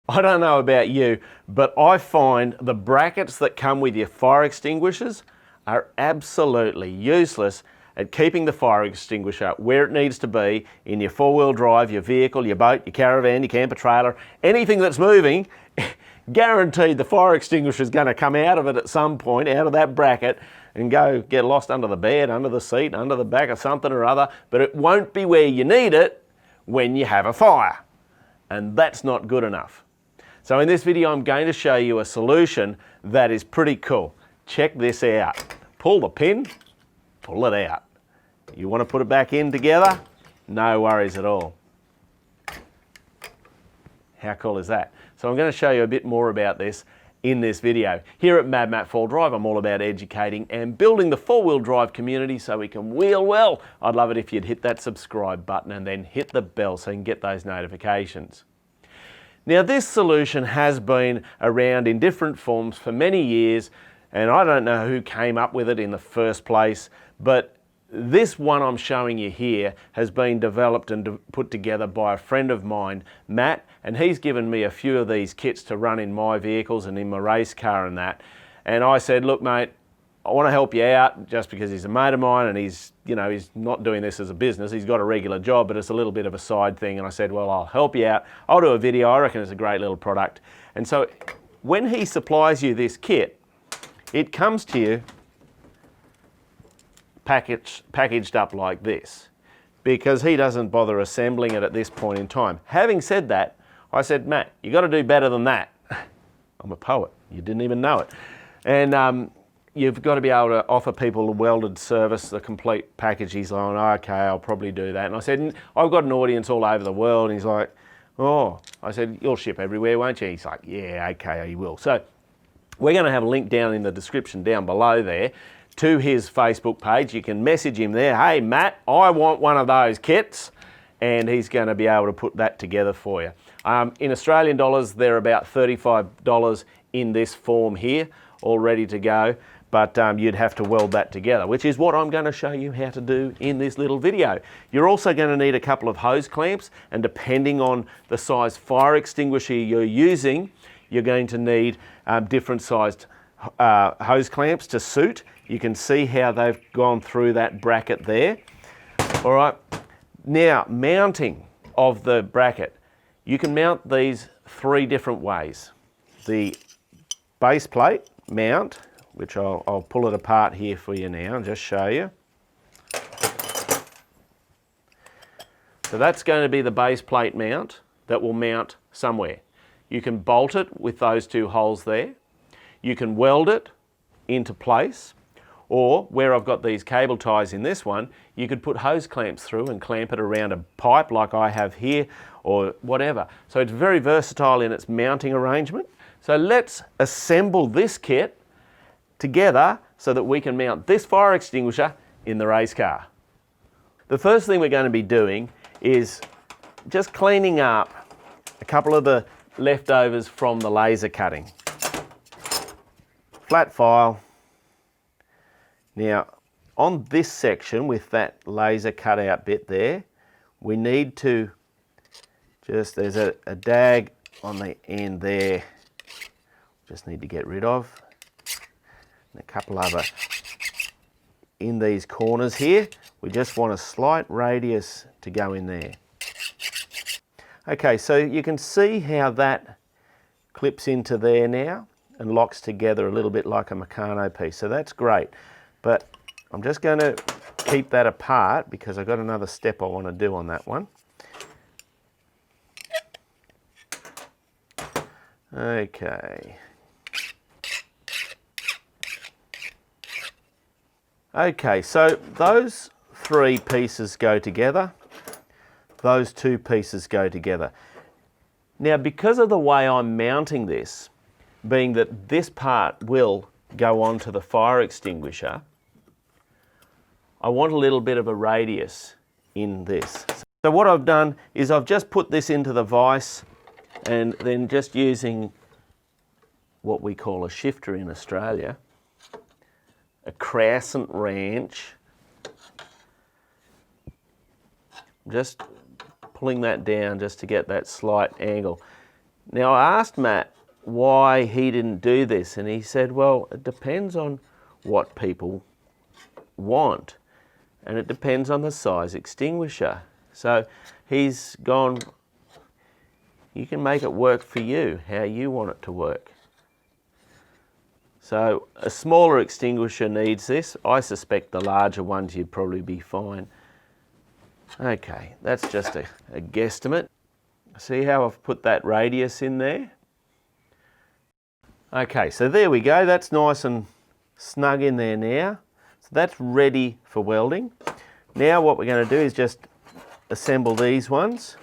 I don't know about you, but I find the brackets that come with your fire extinguishers are absolutely useless at keeping the fire extinguisher where it needs to be in your four-wheel drive, your vehicle, your boat, your caravan, your camper trailer, anything that's moving. Guaranteed the fire extinguisher is going to come out of it at some point, out of that bracket, and go get lost under the bed, under the seat, under the back of something or other, but it won't be where you need it when you have a fire. And that's not good enough. So in this video, I'm going to show you a solution that is pretty cool. Check this out. Pull the pin, pull it out. You want to put it back in together? No worries at all. How cool is that? So I'm going to show you a bit more about this in this video. Here at Mad Matt 4Drive, I'm all about educating and building the four-wheel drive community so we can wheel well. I'd love it if you'd hit that subscribe button and then hit the bell so you can get those notifications. Now, this solution has been around in different forms for many years, and I don't know who came up with it in the first place, but this one I'm showing you here has been developed and put together by a friend of mine, Matt, and he's given me a few of these kits to run in my vehicles and in my race car and that. And I said, look, mate, I want to help you out just because he's a mate of mine and he's not doing this as a business. He's got a regular job, but it's a little bit of a side thing. And I said, well, I'll help you out. I'll do a video. I reckon it's a great little product. And so when he supplies you this kit, it comes to you packaged up like this, because he doesn't bother assembling it at this point in time. Having said that, I said, Matt, you got to do better than that. I'm a poet. You didn't even know it. And you've got to be able to offer people a welded service, the complete package. He's like, okay, I'll probably do that. And I said, I've got an audience all over the world. And he's like, oh. I said, you'll ship everywhere, won't you? He's like, yeah, okay, he will. So we're going to have a link down in the description down below there to his Facebook page. You can message him there. Hey, Matt, I want one of those kits. And he's going to be able to put that together for you. In Australian dollars, they're about $35 in this form here, all ready to go. But you'd have to weld that together, which is what I'm going to show you how to do in this little video. You're also going to need a couple of hose clamps, and depending on the size fire extinguisher you're using, you're going to need different sized hose clamps to suit. You can see how they've gone through that bracket there. All right, now mounting of the bracket. You can mount these three different ways. The base plate mount, which I'll pull it apart here for you now and just show you. So that's going to be the base plate mount that will mount somewhere. You can bolt it with those two holes there. You can weld it into place, or where I've got these cable ties in this one, you could put hose clamps through and clamp it around a pipe like I have here or whatever. So it's very versatile in its mounting arrangement. So let's assemble this kit together so that we can mount this fire extinguisher in the race car. The first thing we're going to be doing is just cleaning up a couple of the leftovers from the laser cutting. Flat file. Now on this section with that laser cutout bit there, we need to there's a dag on the end there, just need to get rid of. And a couple other in these corners here. We just want a slight radius to go in there. Okay, so you can see how that clips into there now and locks together a little bit like a Meccano piece. So that's great. But I'm just going to keep that apart because I've got another step I want to do on that one. Okay. Okay, so those three pieces go together. Those two pieces go together. Now, because of the way I'm mounting this, being that this part will go onto the fire extinguisher, I want a little bit of a radius in this. So what I've done is I've just put this into the vise and then just using what we call a shifter in Australia, a crescent wrench, just pulling that down just to get that slight angle. Now I asked Matt why he didn't do this, and he said, well, it depends on what people want, and it depends on the size extinguisher. So he's gone, you can make it work for you, how you want it to work. So a smaller extinguisher needs this. I suspect the larger ones you'd probably be fine. Okay, that's just a guesstimate. See how I've put that radius in there? Okay, so there we go. That's nice and snug in there now. So that's ready for welding. Now what we're going to do is just assemble these ones.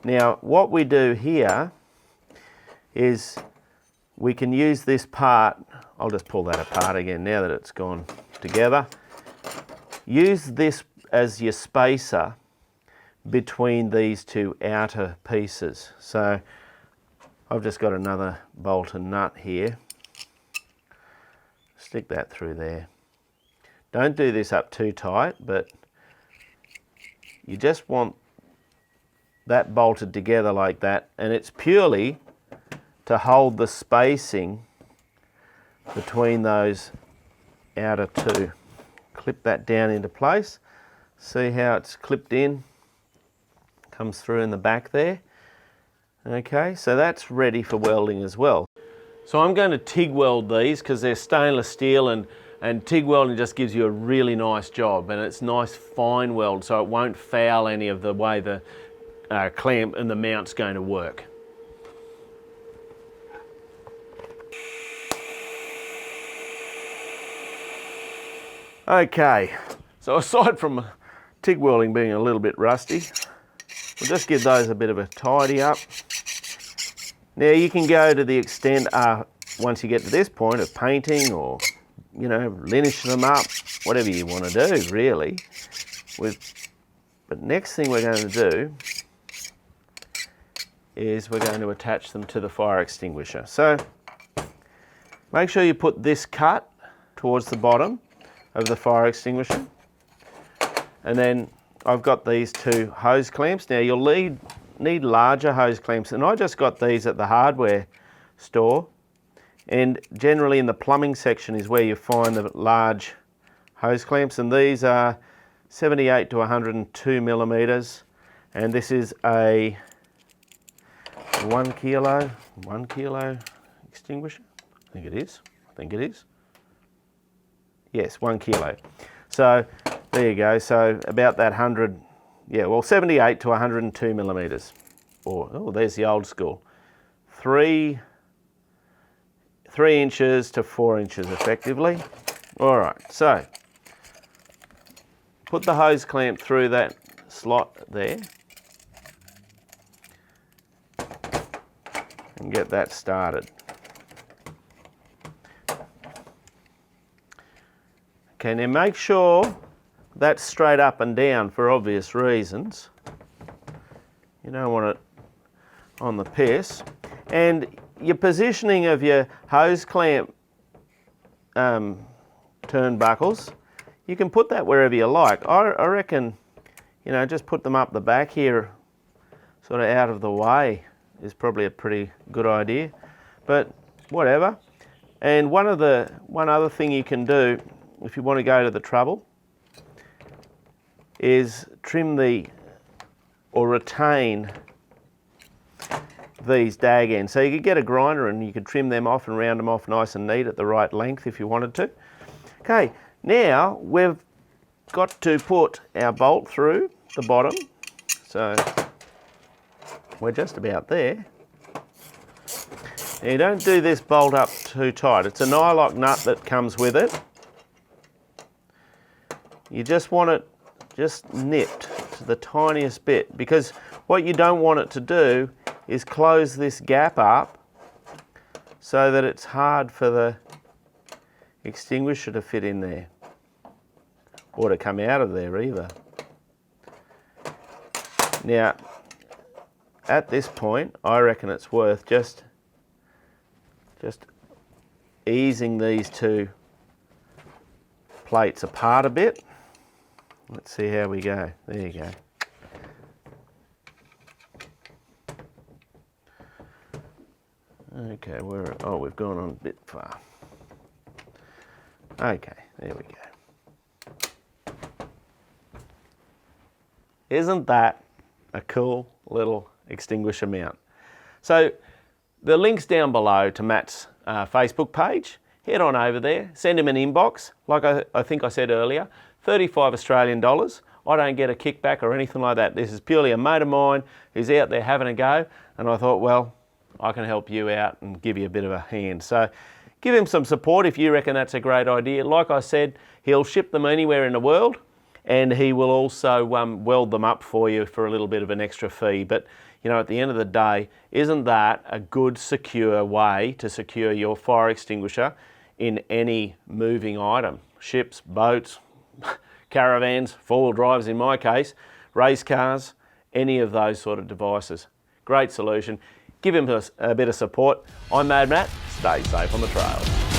Now what we do here is we can use this part. I'll just pull that apart again now that it's gone together. Use this as your spacer between these two outer pieces. So I've just got another bolt and nut here. Stick that through there. Don't do this up too tight, but you just want that bolted together like that, and it's purely to hold the spacing between those outer two. Clip that down into place. See how it's clipped in? Comes through in the back there. Okay, so that's ready for welding as well. So I'm going to TIG weld these because they're stainless steel, and TIG welding just gives you a really nice job, and it's nice fine weld, so it won't foul any of the way the clamp and the mount's going to work. Okay, so aside from TIG welding being a little bit rusty, we'll just give those a bit of a tidy up. Now you can go to the extent, once you get to this point, of painting or, you know, linish them up, whatever you want to do really. But next thing we're going to do is we're going to attach them to the fire extinguisher. So make sure you put this cut towards the bottom of the fire extinguisher, and then I've got these two hose clamps. Now you'll need larger hose clamps, and I just got these at the hardware store, and generally in the plumbing section is where you find the large hose clamps, and these are 78 to 102 millimeters, and this is a 1 kilo extinguisher. I think it is. Yes, 1 kilo. So there you go. So about that 78 to 102 millimeters. Or, oh, there's the old school. 3 inches to 4 inches effectively. All right, so put the hose clamp through that slot there and get that started. Okay, now make sure that's straight up and down for obvious reasons. You don't want it on the piss. And your positioning of your hose clamp turnbuckles, you can put that wherever you like. I reckon, you know, just put them up the back here, sort of out of the way, is probably a pretty good idea. But whatever. And one other thing you can do, if you want to go to the trouble, is trim or retain these dag ends. So you could get a grinder and you could trim them off and round them off nice and neat at the right length if you wanted to. Okay, now we've got to put our bolt through the bottom. So we're just about there. Now you don't do this bolt up too tight. It's a nylock nut that comes with it. You just want it just nipped to the tiniest bit, because what you don't want it to do is close this gap up so that it's hard for the extinguisher to fit in there, or to come out of there either. Now, at this point, I reckon it's worth just easing these two plates apart a bit. Let's see how we go. There you go. Okay, oh, we've gone on a bit far. Okay, there we go. Isn't that a cool little extinguisher mount? So the link's down below to Matt's Facebook page. Head on over there, send him an inbox. Like I think I said earlier, 35 Australian dollars. I don't get a kickback or anything like that. This is purely a mate of mine who's out there having a go, and I thought, well, I can help you out and give you a bit of a hand. So give him some support if you reckon that's a great idea. Like I said, he'll ship them anywhere in the world, and he will also weld them up for you for a little bit of an extra fee. But you know, at the end of the day, isn't that a good, secure way to secure your fire extinguisher in any moving item? Ships, boats, caravans, four-wheel drives in my case, race cars, any of those sort of devices. Great solution. Give him a bit of support. I'm Mad Matt. Stay safe on the trails.